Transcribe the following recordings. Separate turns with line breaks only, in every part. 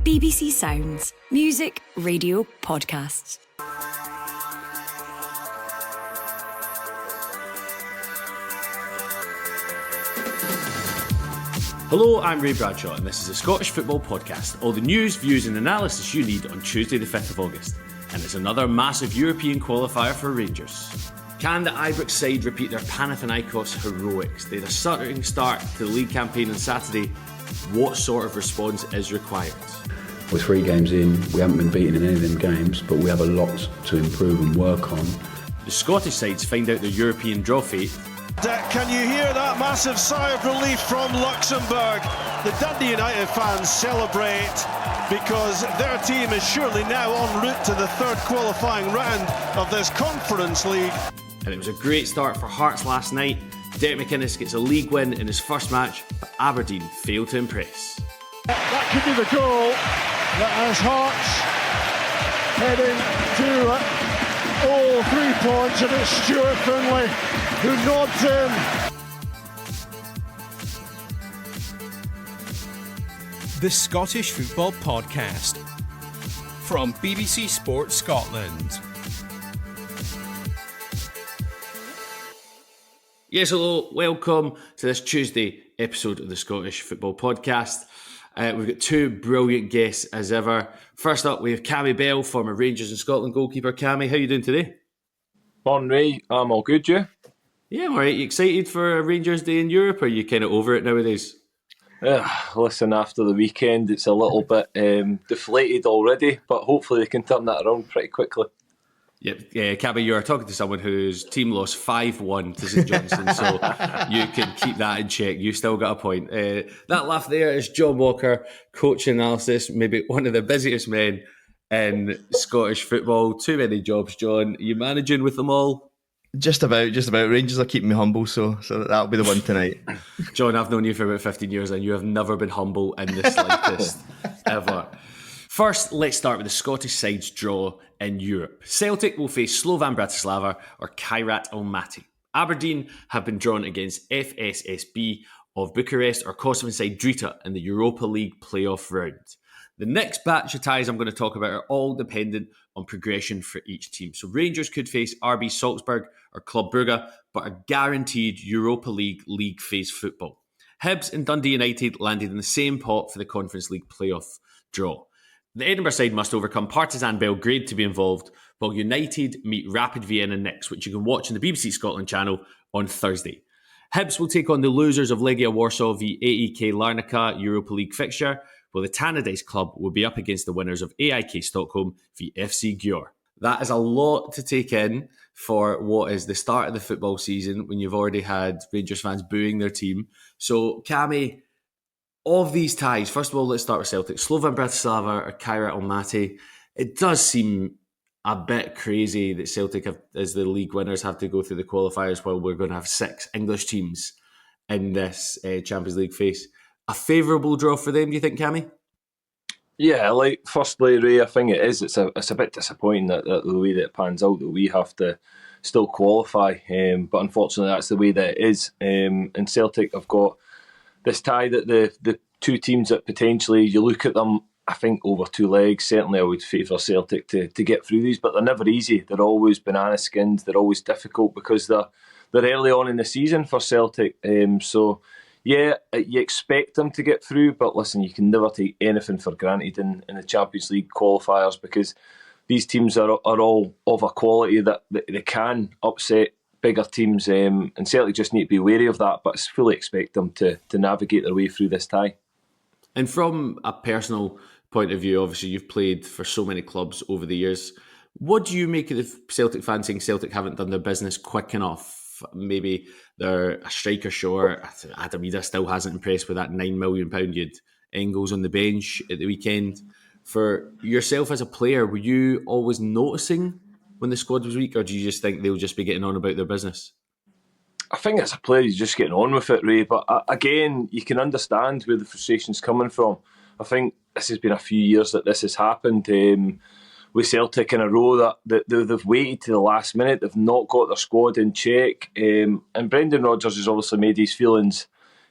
BBC Sounds. Music, radio, podcasts.
Hello, I'm Ray Bradshaw and this is a Scottish Football Podcast. All the news, views and analysis you need on Tuesday the 5th of August. And it's another massive European qualifier for Rangers. Can the Ibrox side repeat their Panathinaikos heroics? They had a stuttering start to the league campaign on Saturday. What sort of response is required?
We're 3 games in, we haven't been beaten in any of them games, but we have a lot to improve and work on.
The Scottish sides find out their European draw fate.
Can you hear that massive sigh of relief from Luxembourg? The Dundee United fans celebrate because their team is surely now en route to the third qualifying round of this Conference League.
And it was a great start for Hearts last night. Derek McInnes gets a league win in his first match, but Aberdeen failed to impress.
That could be the goal that has Hearts heading to all 3 points, and it's Stuart Finlay who nods in.
The Scottish Football Podcast from BBC Sports Scotland.
Yes, hello, welcome to this Tuesday episode of the Scottish Football Podcast. We've got 2 brilliant guests as ever. First up, we have Cammy Bell, former Rangers and Scotland goalkeeper. Cammy, how are you doing today?
Morning, Ray. I'm all good, you?
Yeah, I'm alright. You excited for a Rangers Day in Europe, or are you kind of over it nowadays?
Listen, after the weekend, it's a little bit deflated already, but hopefully they can turn that around pretty quickly.
Yep, Cabby, you are talking to someone whose team lost 5-1 to St Johnstone, so you can keep that in check. You still got a point. That laugh there is John Walker, coach analysis, maybe one of the busiest men in Scottish football. Too many jobs, John. Are you managing with them all?
Just about. Rangers are keeping me humble, so that'll be the one tonight.
John, I've known you for about 15 years and you have never been humble in the slightest, ever. First, let's start with the Scottish side's draw in Europe. Celtic will face Slovan Bratislava or Kairat Almaty. Aberdeen have been drawn against FSSB of Bucharest or Kosovo side Drita in the Europa League playoff round. The next batch of ties I'm going to talk about are all dependent on progression for each team. So Rangers could face RB Salzburg or Club Brugge, but are guaranteed Europa League phase football. Hibs and Dundee United landed in the same pot for the Conference League playoff draw. The Edinburgh side must overcome Partizan Belgrade to be involved, while United meet Rapid Vienna next, which you can watch on the BBC Scotland channel on Thursday. Hibs will take on the losers of Legia Warsaw v AEK Larnaca Europa League fixture, while the Tannadice club will be up against the winners of AIK Stockholm v FC Gjør. That is a lot to take in for what is the start of the football season when you've already had Rangers fans booing their team. So, Cammy, of these ties, first of all, let's start with Celtic. Slovan Bratislava or Kairat Almaty. It does seem a bit crazy that Celtic, as the league winners, have to go through the qualifiers while we're going to have 6 English teams in this Champions League phase. A favourable draw for them, do you think, Cammy?
Yeah, firstly, Ray, I think it is. It's a bit disappointing that the way that it pans out, that we have to still qualify. But unfortunately, that's the way that it is. And Celtic have got this tie that the 2 teams that potentially, you look at them, I think over 2 legs, certainly I would favour Celtic to get through these, but they're never easy. They're always banana skinned. They're always difficult because they're early on in the season for Celtic. So yeah, you expect them to get through, but listen, you can never take anything for granted in the Champions League qualifiers because these teams are all of a quality that they can upset bigger teams, and Celtic just need to be wary of that, but I fully expect them to navigate their way through this tie.
And from a personal point of view, obviously you've played for so many clubs over the years. What do you make of the Celtic fans saying Celtic haven't done their business quick enough? Maybe they're a striker short. Adam Ida still hasn't impressed with that £9 million you had Engels on the bench at the weekend. For yourself as a player, were you always noticing when the squad was weak, or do you just think they'll just be getting on about their business?
I think as a player, you're just getting on with it, Ray. But again, you can understand where the frustration's coming from. I think this has been a few years that this has happened with Celtic in a row that they've waited to the last minute. They've not got their squad in check. And Brendan Rodgers has obviously made his feelings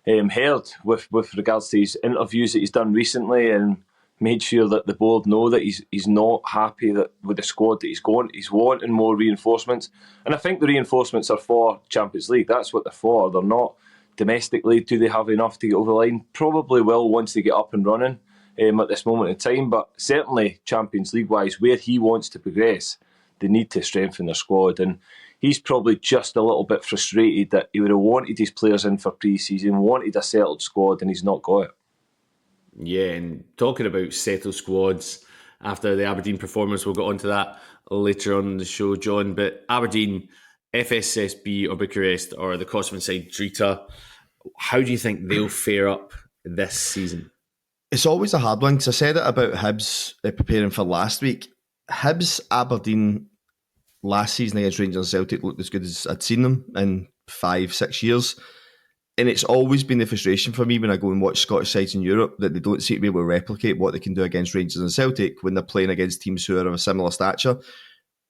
heard with regards to his interviews that he's done recently. And made sure that the board know that he's not happy with the squad that he's going. He's wanting more reinforcements. And I think the reinforcements are for Champions League. That's what they're for. They're not domestically. Do they have enough to get over the line? Probably will once they get up and running at this moment in time. But certainly Champions League-wise, where he wants to progress, they need to strengthen their squad. And he's probably just a little bit frustrated that he would have wanted his players in for pre-season, wanted a settled squad, and he's not got it.
Yeah, and talking about settled squads after the Aberdeen performance, we'll get onto that later on in the show, John. But Aberdeen, FSSB or Bucharest or the Kosovan side Drita, how do you think they'll fare up this season?
It's always a hard one because I said it about Hibs preparing for last week. Hibs, Aberdeen last season against Rangers and Celtic looked as good as I'd seen them in 5-6 years. And it's always been the frustration for me when I go and watch Scottish sides in Europe that they don't seem to be able to replicate what they can do against Rangers and Celtic when they're playing against teams who are of a similar stature.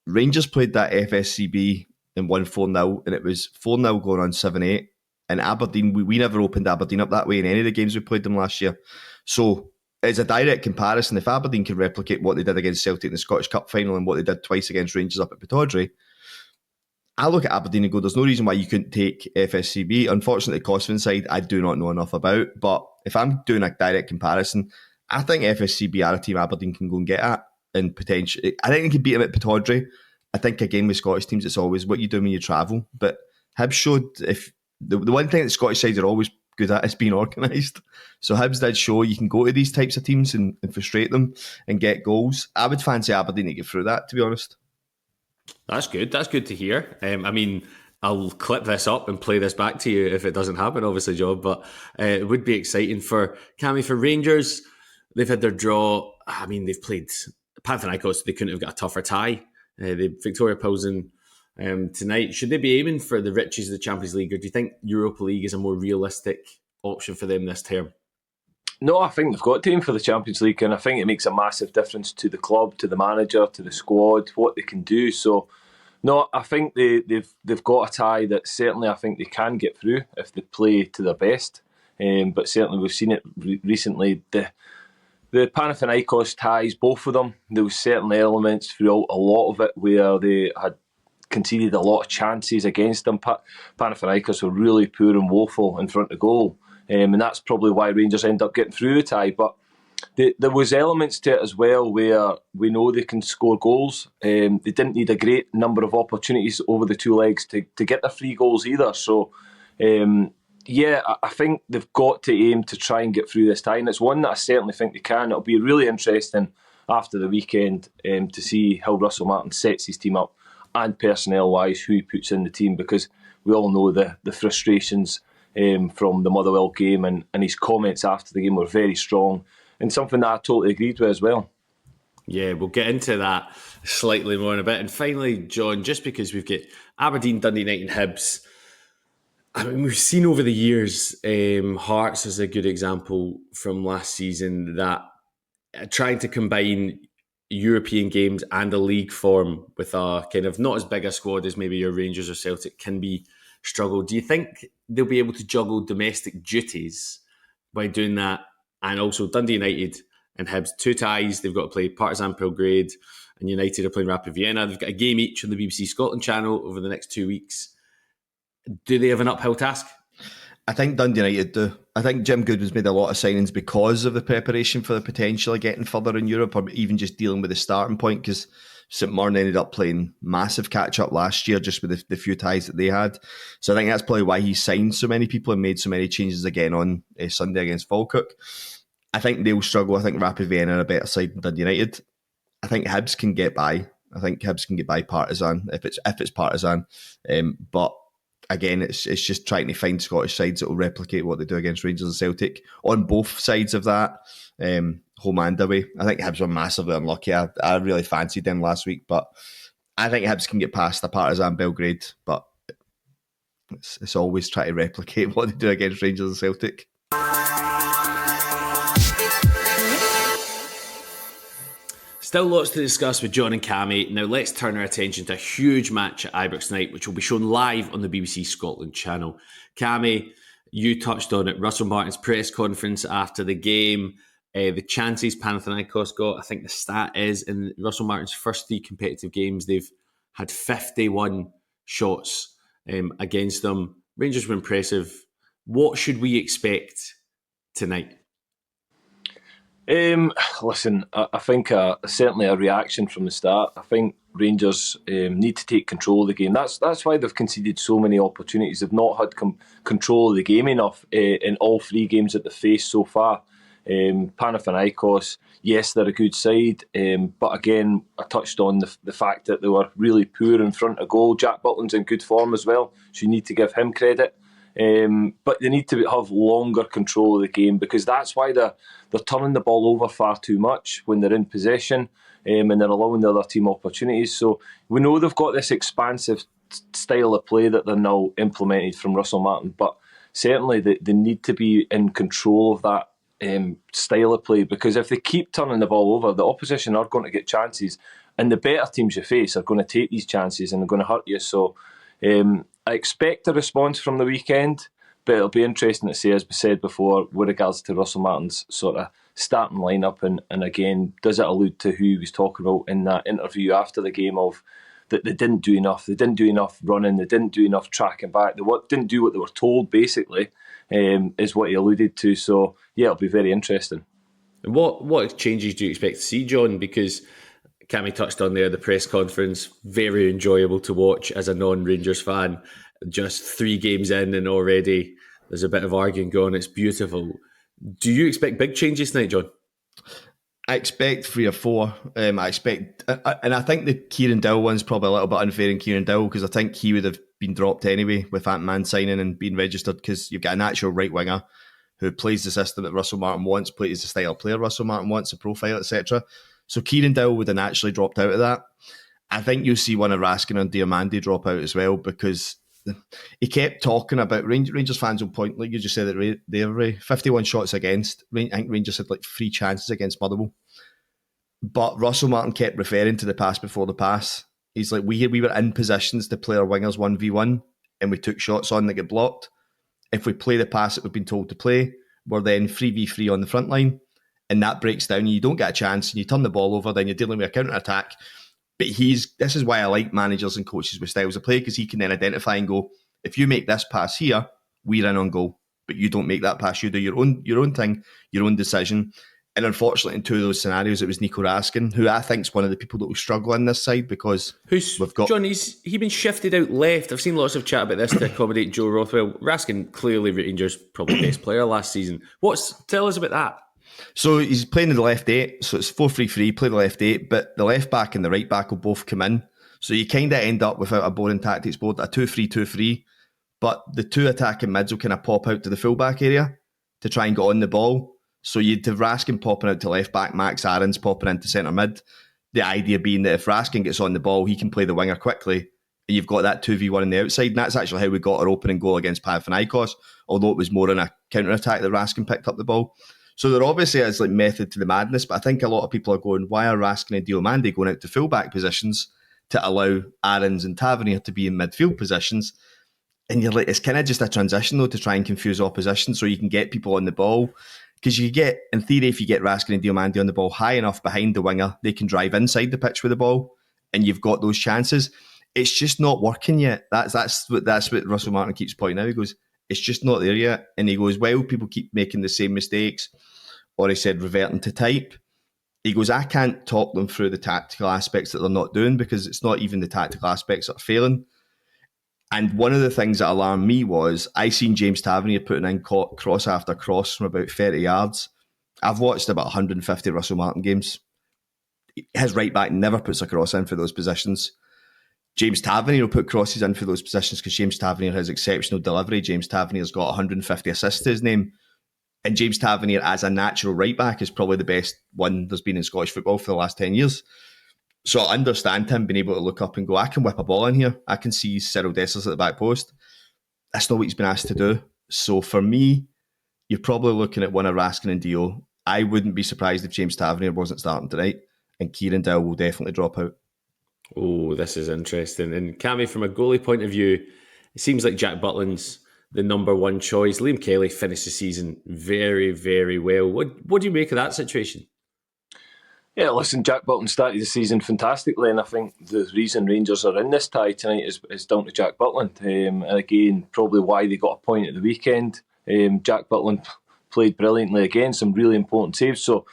Rangers played that FSCB and won 4-0, and it was 4-0 going on 7-8. And Aberdeen, we never opened Aberdeen up that way in any of the games we played them last year. So it's a direct comparison. If Aberdeen can replicate what they did against Celtic in the Scottish Cup final and what they did twice against Rangers up at Pittodrie, I look at Aberdeen and go, there's no reason why you couldn't take FSCB. Unfortunately, the Kosovan side, I do not know enough about. But if I'm doing a direct comparison, I think FSCB are a team Aberdeen can go and get at. And potentially, I think they can beat them at Pittodrie. I think, again, with Scottish teams, it's always what you do when you travel. But Hibs showed, if the one thing that Scottish sides are always good at is being organised. So Hibs did show you can go to these types of teams and frustrate them and get goals. I would fancy Aberdeen to get through that, to be honest.
That's good. That's good to hear. I mean, I'll clip this up and play this back to you if it doesn't happen, obviously, John. But it would be exciting for Cammy, for Rangers. They've had their draw. I mean, they've played Panathinaikos. They couldn't have got a tougher tie. The Viktoria Plzen tonight. Should they be aiming for the riches of the Champions League, or do you think Europa League is a more realistic option for them this term?
No, I think they've got to aim for the Champions League, and I think it makes a massive difference to the club, to the manager, to the squad, what they can do. So, no, I think they've got a tie that certainly I think they can get through if they play to their best. But certainly we've seen it recently. The Panathinaikos ties, both of them, there was certain elements throughout a lot of it where they had conceded a lot of chances against them. Panathinaikos were really poor and woeful in front of goal. And that's probably why Rangers end up getting through the tie. But there was elements to it as well where we know they can score goals. They didn't need a great number of opportunities over the two legs to get their 3 goals either. So, I think they've got to aim to try and get through this tie. And it's one that I certainly think they can. It'll be really interesting after the weekend to see how Russell Martin sets his team up and personnel-wise, who he puts in the team, because we all know the frustrations from the Motherwell game, and his comments after the game were very strong, and something that I totally agreed with as well.
Yeah, we'll get into that slightly more in a bit. And finally, John, just because we've got Aberdeen, Dundee United and Hibs, I mean, we've seen over the years, Hearts is a good example from last season, that trying to combine European games and a league form with a kind of not as big a squad as maybe your Rangers or Celtic can be struggle. Do you think they'll be able to juggle domestic duties by doing that? And also Dundee United and Hibs, 2 ties. They've got to play Partizan Belgrade and United are playing Rapid Vienna. They've got a game each on the BBC Scotland channel over the next 2 weeks. Do they have an uphill task?
I think Dundee United do. I think Jim Goodwin's made a lot of signings because of the preparation for the potential of getting further in Europe, or even just dealing with the starting point, because St Mirren ended up playing massive catch-up last year just with the few ties that they had. So I think that's probably why he signed so many people and made so many changes again on Sunday against Falkirk. I think they'll struggle. I think Rapid Vienna are a better side than Dundee United. I think Hibs can get by. I think Hibs can get by Partizan if it's Partizan. But again, it's just trying to find Scottish sides that will replicate what they do against Rangers and Celtic on both sides of that, home and away. I think Hibs were massively unlucky. I really fancied them last week, but I think Hibs can get past the Partizan Belgrade, but it's always trying to replicate what they do against Rangers and Celtic.
Still lots to discuss with John and Cammy. Now let's turn our attention to a huge match at Ibrox tonight, which will be shown live on the BBC Scotland channel. Cammy, you touched on it. Russell Martin's press conference after the game. The chances Panathinaikos got, I think the stat is in Russell Martin's first 3 competitive games, they've had 51 shots against them. Rangers were impressive. What should we expect tonight?
Listen, I think certainly a reaction from the start. I think Rangers need to take control of the game. That's why they've conceded so many opportunities. They've not had control of the game enough in all 3 games that they've faced so far. Panathinaikos, yes, they're a good side, but again, I touched on the fact that they were really poor in front of goal. Jack Butland's in good form as well, so you need to give him credit. But they need to have longer control of the game, because that's why they're turning the ball over far too much when they're in possession, and they're allowing the other team opportunities. So we know they've got this expansive style of play that they're now implemented from Russell Martin, but certainly they need to be in control of that style of play, because if they keep turning the ball over, the opposition are going to get chances, and the better teams you face are going to take these chances and they're going to hurt you. So I expect a response from the weekend, but it'll be interesting to see, as we said before, with regards to Russell Martin's sort of starting lineup, and again, does it allude to who he was talking about in that interview after the game of that they didn't do enough running, they didn't do enough tracking back, they didn't do what they were told, basically, is what he alluded to. So yeah, it'll be very interesting.
And what changes do you expect to see, John? Because Cammy touched on there the press conference, very enjoyable to watch as a non-Rangers fan. Just 3 games in and already there's a bit of arguing going. It's beautiful. Do you expect big changes tonight, John?
I expect 3 or 4. I expect, and I think the Kieran Dowell one's probably a little bit unfair in Kieran Dowell, because I think he would have been dropped anyway with that man signing and being registered, because you've got a natural right winger who plays the system that Russell Martin wants, plays the style of player Russell Martin wants, the profile, etc. So Kieran Dowell would have naturally dropped out of that. I think you'll see one of Raskin and Diamandi drop out as well, because he kept talking about Rangers fans will point, like you just said, that they're 51 shots against. I think Rangers had like 3 chances against Motherwell. But Russell Martin kept referring to the pass before the pass. He's like, we were in positions to play our wingers 1v1 and we took shots on that get blocked. If we play the pass that we've been told to play, we're then 3v3 on the front line, and that breaks down. You don't get a chance and you turn the ball over, then you're dealing with a counter-attack. But this is why I like managers and coaches with styles of play, because he can then identify and go, if you make this pass here, we're in on goal. But you don't make that pass. You do your own thing, your own decision. And unfortunately, in 2 of those scenarios, it was Nico Raskin, who I think is one of the people that will struggle in this side, because we've got...
John, he's been shifted out left. I've seen lots of chat about this to accommodate Joe Rothwell. Raskin, clearly Rangers' probably best player last season. Tell us about that.
So he's playing in the left 8, so it's 4-3-3, play the left 8, but the left back and the right back will both come in. So you kind of end up without a boring tactics board, a 2-3-2-3, but the 2 attacking mids will kind of pop out to the full-back area to try and get on the ball. So you'd have Raskin popping out to left back, Max Aarons popping into centre mid. The idea being that if Raskin gets on the ball, he can play the winger quickly, and you've got that 2v1 on the outside. And that's actually how we got our opening goal against Panathinaikos, although it was more in a counter-attack that Raskin picked up the ball. So there obviously is like method to the madness, but I think a lot of people are going, why are Raskin and Diomande going out to full-back positions to allow Aarons and Tavernier to be in midfield positions? And you're like, it's kind of just a transition though to try and confuse opposition so you can get people on the ball. Because you get, in theory, if you get Raskin and Diomande on the ball high enough behind the winger, they can drive inside the pitch with the ball, and you've got those chances. It's just not working yet. That's what Russell Martin keeps pointing out. He goes, it's just not there yet. And he goes, well, people keep making the same mistakes, or he said reverting to type. He goes, I can't talk them through the tactical aspects that they're not doing, because it's not even the tactical aspects that are failing. And one of the things that alarmed me was I seen James Tavernier putting in cross after cross from about 30 yards. I've watched about 150 Russell Martin games. His right back never puts a cross in for those positions. James Tavernier will put crosses in for those positions because James Tavernier has exceptional delivery. James Tavernier's got 150 assists to his name. And James Tavernier, as a natural right back, is probably the best one there's been in Scottish football for the last 10 years. So I understand him being able to look up and go, I can whip a ball in here. I can see Cyril Dessers at the back post. That's not what he's been asked to do. So for me, you're probably looking at one of Raskin and Dio. I wouldn't be surprised if James Tavernier wasn't starting tonight, and Kieran Dowell will definitely drop out.
Oh, this is interesting. And Cammy, from a goalie point of view, it seems like Jack Butland's the number one choice. Liam Kelly finished the season very, very well. What do you make of that situation?
Yeah, listen, Jack Butland started the season fantastically, and I think the reason Rangers are in this tie tonight is down to Jack Butland. And again, probably why they got a point at the weekend. Jack Butland played brilliantly again, some really important saves. So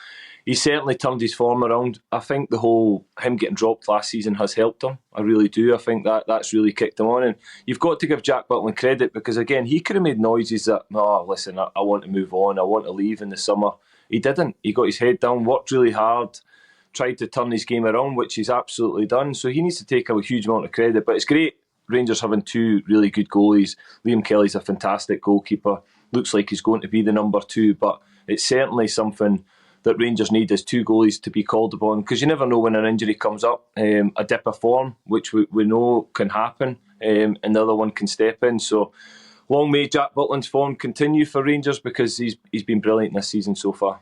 he certainly turned his form around. I think the whole him getting dropped last season has helped him. I really do. I think that's really kicked him on. And you've got to give Jack Butland credit because, again, he could have made noises that, listen, I want to move on. I want to leave in the summer. He didn't. He got his head down, worked really hard, tried to turn his game around, which he's absolutely done. So he needs to take a huge amount of credit. But it's great, Rangers having two really good goalies. Liam Kelly's a fantastic goalkeeper. Looks like he's going to be the number 2. But it's certainly something that Rangers need is two goalies to be called upon. Because you never know when an injury comes up. A dip of form, which we know can happen. And the other one can step in. So long may Jack Butland's form continue for Rangers because he's been brilliant this season so far.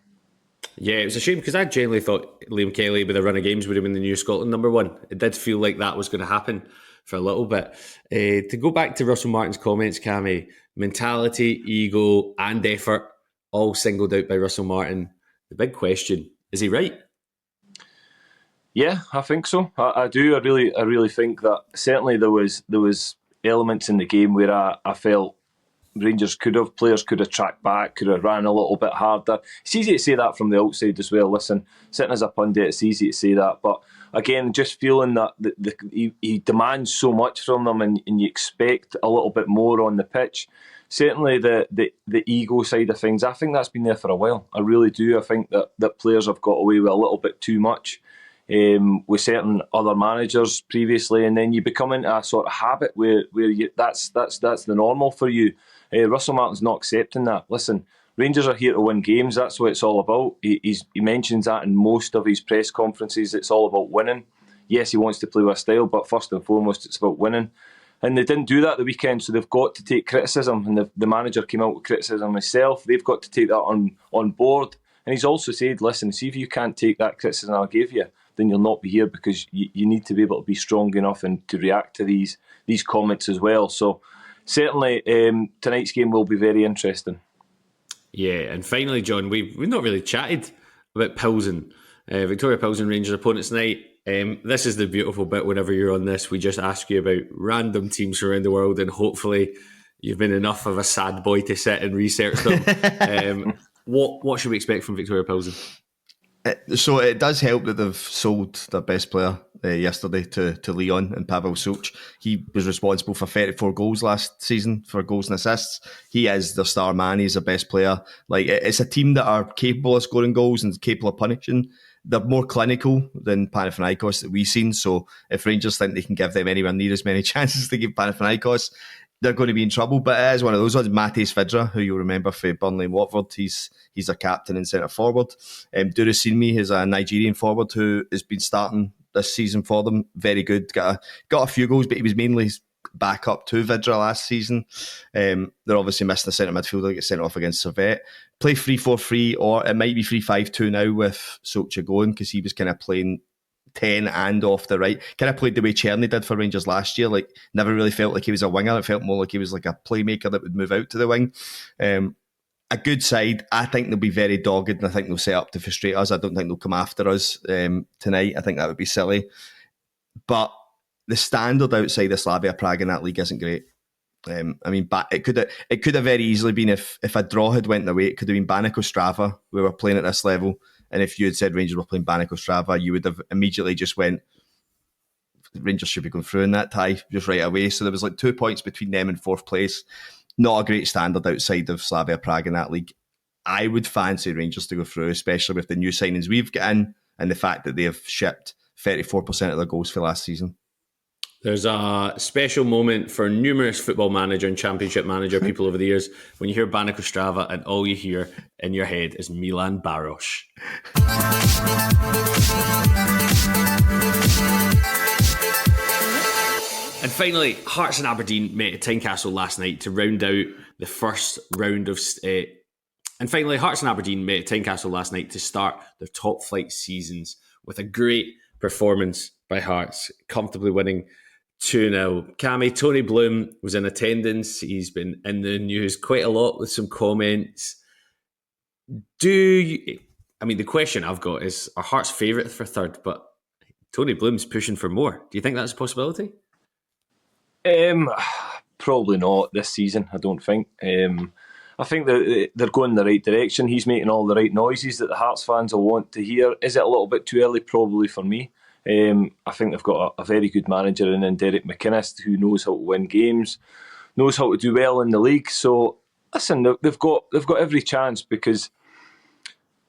Yeah, it was a shame because I genuinely thought Liam Kelly with a run of games would have been the new Scotland number 1. It did feel like that was going to happen for a little bit. To go back to Russell Martin's comments, Cammy, mentality, ego and effort all singled out by Russell Martin. The big question, is he right?
Yeah, I think so. I do. I really think that certainly there was elements in the game where I felt Rangers players could have tracked back, could have ran a little bit harder. It's easy to say that from the outside as well. Listen, sitting as a pundit, it's easy to say that. But again, just feeling that he demands so much from them and you expect a little bit more on the pitch. Certainly the ego side of things, I think that's been there for a while. I really do. I think that players have got away with a little bit too much with certain other managers previously, and then you become into a sort of habit where that's the normal for you. Russell Martin's not accepting that. Listen, Rangers are here to win games. That's what it's all about. He mentions that in most of his press conferences. It's all about winning. Yes, he wants to play with a style, but first and foremost, it's about winning. And they didn't do that the weekend, so they've got to take criticism. And the manager came out with criticism himself. They've got to take that on board. And he's also said, listen, see if you can't take that criticism I'll give you, then you'll not be here because you need to be able to be strong enough and to react to these comments as well. So certainly tonight's game will be very interesting.
Yeah, and finally, John, we've not really chatted about Plzen. Viktoria Plzen Rangers opponents tonight. This is the beautiful bit whenever you're on this. We just ask you about random teams around the world and hopefully you've been enough of a sad boy to sit and research them. What should we expect from Viktoria Plzen?
So it does help that they've sold their best player yesterday to Leon and Pavel Such. He was responsible for 34 goals last season for goals and assists. He is the star man. He's the best player. Like, it's a team that are capable of scoring goals and capable of punishing. They're more clinical than Panathinaikos that we've seen. So if Rangers think they can give them anywhere near as many chances to give Panathinaikos, they're going to be in trouble. But it is one of those ones. Matej Svidra, who you'll remember for Burnley and Watford, he's a captain and centre forward. Durasinmi is a Nigerian forward who has been starting this season for them. Very good. Got a few goals, but he was mainly back up to Vidra last season. They're obviously missing a centre midfielder that gets sent off against Servette. Play 3-4-3, or it might be 3-5-2 now with Socha going, because he was kind of playing 10 and off the right. Kind of played the way Cherny did for Rangers last year. Like, never really felt like he was a winger. It felt more like he was like a playmaker that would move out to the wing. A good side. I think they'll be very dogged, and I think they'll set up to frustrate us. I don't think they'll come after us tonight. I think that would be silly. But the standard outside of Slavia Prague in that league isn't great. It could have very easily been, if a draw had went their way, it could have been Banach Ostrava. We were playing at this level, and if you had said Rangers were playing Banach Ostrava, you would have immediately just went, Rangers should be going through in that tie just right away. So there was like 2 points between them and fourth place. Not a great standard outside of Slavia Prague in that league. I would fancy Rangers to go through, especially with the new signings we've got in and the fact that they have shipped 34% of their goals for last season.
There's a special moment for numerous football manager and championship manager people over the years when you hear Banach Ostrava and all you hear in your head is Milan Baros. And finally, Hearts and Aberdeen met at Tynecastle last night to round out the first round of... Hearts and Aberdeen met at Tynecastle last night to start their top flight seasons with a great performance by Hearts, comfortably winning 2-0. Cammy, Tony Bloom was in attendance. He's been in the news quite a lot with some comments. The question I've got is, are Hearts favourite for third? But Tony Bloom's pushing for more. Do you think that's a possibility?
Probably not this season, I don't think. I think that they're going in the right direction. He's making all the right noises that the Hearts fans will want to hear. Is it a little bit too early? Probably for me. I think they've got a very good manager in Derek McInnes who knows how to win games, knows how to do well in the league. So listen, they've got every chance, because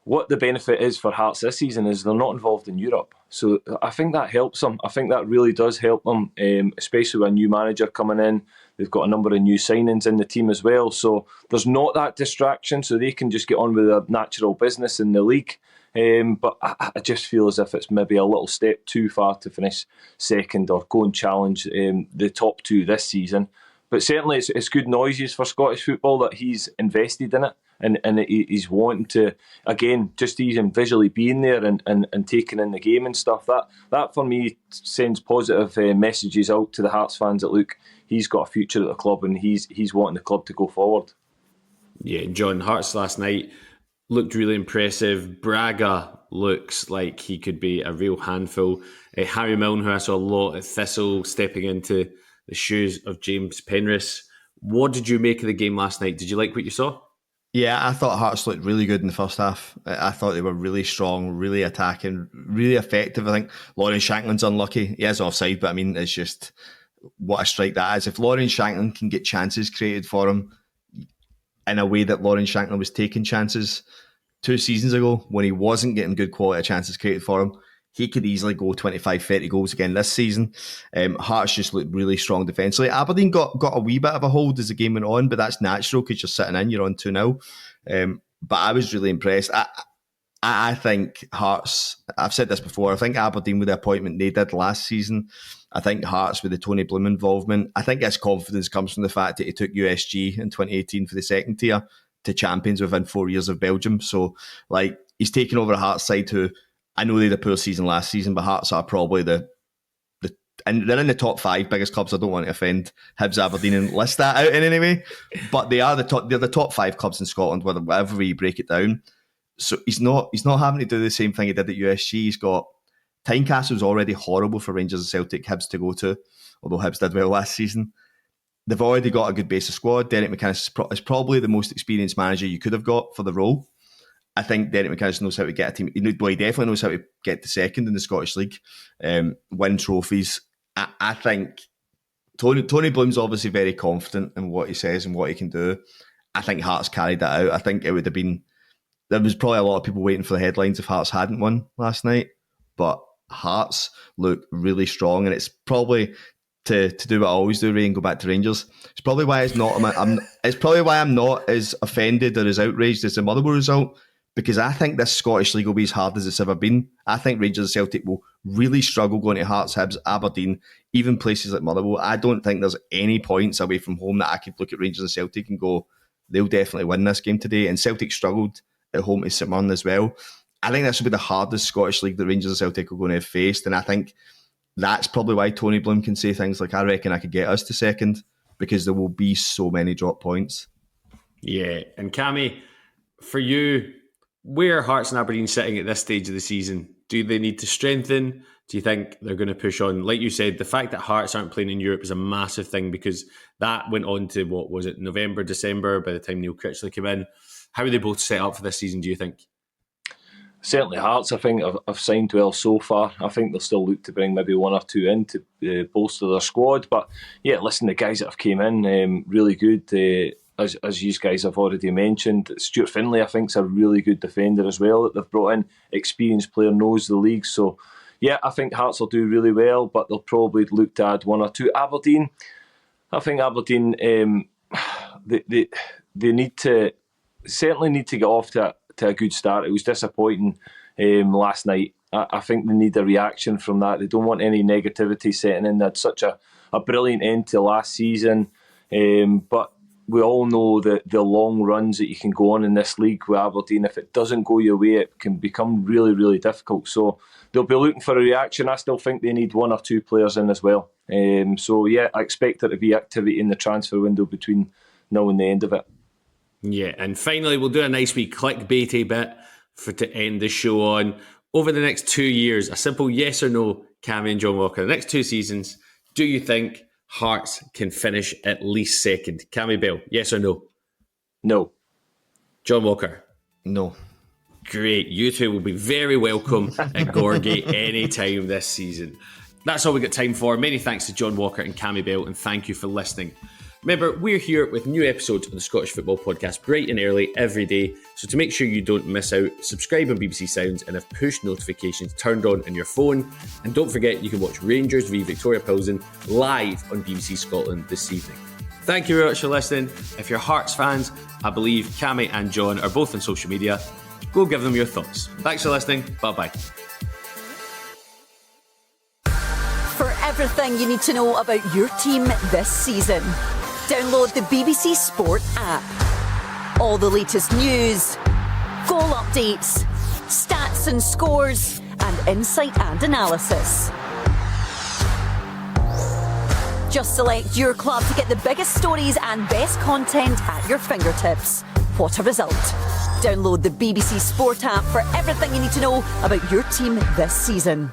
what the benefit is for Hearts this season is they're not involved in Europe. So I think that helps them. I think that really does help them, especially with a new manager coming in. They've got a number of new signings in the team as well. So there's not that distraction, so they can just get on with their natural business in the league. But I just feel as if it's maybe a little step too far to finish second or go and challenge the top two this season. But certainly it's good noises for Scottish football that he's invested in it, and he's wanting to, again, just even visually being there and taking in the game and stuff. That for me sends positive messages out to the Hearts fans that, look, he's got a future at the club and he's wanting the club to go forward. Yeah,
John, Hearts last night looked really impressive. Braga looks like he could be a real handful. Harry Milne, who I saw a lot at Thistle, stepping into the shoes of James Penrith. What did you make of the game last night? Did you like what you saw?
Yeah, I thought Hearts looked really good in the first half. I thought they were really strong, really attacking, really effective. I think Lauren Shankland's unlucky. He is offside, but I mean, it's just what a strike that is. If Lauren Shankland can get chances created for him in a way that Lauren Shankland was taking chances 2 seasons ago when he wasn't getting good quality chances created for him, he could easily go 25, 30 goals again this season. Hearts just looked really strong defensively. Aberdeen got a wee bit of a hold as the game went on, but that's natural because you're sitting in, you're on 2-0. But I was really impressed. I think Hearts, I've said this before, I think Aberdeen with the appointment they did last season, I think Hearts with the Tony Bloom involvement, I think his confidence comes from the fact that he took USG in 2018 for the second tier to champions within 4 years of Belgium. So, like, he's taken over a Hearts side who, I know they had a poor season last season, but Hearts are probably and they're in the top 5 biggest clubs. I don't want to offend Hibs, Aberdeen, and list that out in any way, but they're the top 5 clubs in Scotland, whatever way you break it down. So he's not having to do the same thing he did at USG. He's got Tynecastle's already horrible for Rangers and Celtic, Hibs to go to, although Hibs did well last season. They've already got a good base of squad. Derek McInnes is probably the most experienced manager you could have got for the role. I think Derek McInnes knows how to get a team. He definitely knows how to get to second in the Scottish League, win trophies. I think Tony Bloom's obviously very confident in what he says and what he can do. I think Hearts carried that out. I think it would have been, there was probably a lot of people waiting for the headlines if Hearts hadn't won last night, but Hearts look really strong, and it's probably to do what I always do, Ray, and go back to Rangers. It's probably why it's probably why I'm not as offended or as outraged as the Motherwell result, because I think this Scottish League will be as hard as it's ever been. I think Rangers and Celtic will really struggle going to Hearts, Hibs, Aberdeen, even places like Motherwell. I don't think there's any points away from home that I could look at Rangers and Celtic and go, they'll definitely win this game today. And Celtic struggled at home to St Mirren as well. I think this will be the hardest Scottish League that Rangers and Celtic are going to have faced, and I think that's probably why Tony Bloom can say things like, I reckon I could get us to second, because there will be so many drop points.
Yeah, and Cammy, for you, where are Hearts and Aberdeen sitting at this stage of the season? Do they need to strengthen? Do you think they're going to push on? Like you said, the fact that Hearts aren't playing in Europe is a massive thing, because that went on to, what was it, November, December, by the time Neil Critchley came in. How are they both set up for this season, do you think?
Certainly Hearts, I think, have signed well so far. I think they'll still look to bring maybe 1 or 2 in to bolster their squad. But yeah, listen, the guys that have came in, really good. As you guys have already mentioned, Stuart Findlay, I think, is a really good defender as well that they've brought in. Experienced player, knows the league. So yeah, I think Hearts will do really well, but they'll probably look to add 1 or 2. Aberdeen, I think Aberdeen, they certainly need to get off to a good start. It was disappointing last night. I think they need a reaction from that. They don't want any negativity setting in. They had such a brilliant end to last season. But we all know the long runs that you can go on in this league with Aberdeen. If it doesn't go your way, it can become really, really difficult. So they'll be looking for a reaction. I still think they need 1 or 2 players in as well. So yeah, I expect there to be activity in the transfer window between now and the end of it.
Yeah, and finally, we'll do a nice wee clickbaity bit to end the show on. Over the next 2 years, a simple yes or no, Cammy and John Walker. The next 2 seasons, do you think Hearts can finish at least second? Cammy Bell, yes or no?
No.
John Walker?
No.
Great. You two will be very welcome at Gorgie any time this season. That's all we got time for. Many thanks to John Walker and Cammy Bell, and thank you for listening. Remember, we're here with new episodes of the Scottish Football Podcast bright and early every day. So to make sure you don't miss out, subscribe on BBC Sounds and have push notifications turned on your phone. And don't forget, you can watch Rangers v Viktoria Plzen live on BBC Scotland this evening. Thank you very much for listening. If you're Hearts fans, I believe Cammy and John are both on social media. Go give them your thoughts. Thanks for listening. Bye-bye.
For everything you need to know about your team this season, download the BBC Sport app. All the latest news, goal updates, stats and scores, and insight and analysis. Just select your club to get the biggest stories and best content at your fingertips. What a result. Download the BBC Sport app for everything you need to know about your team this season.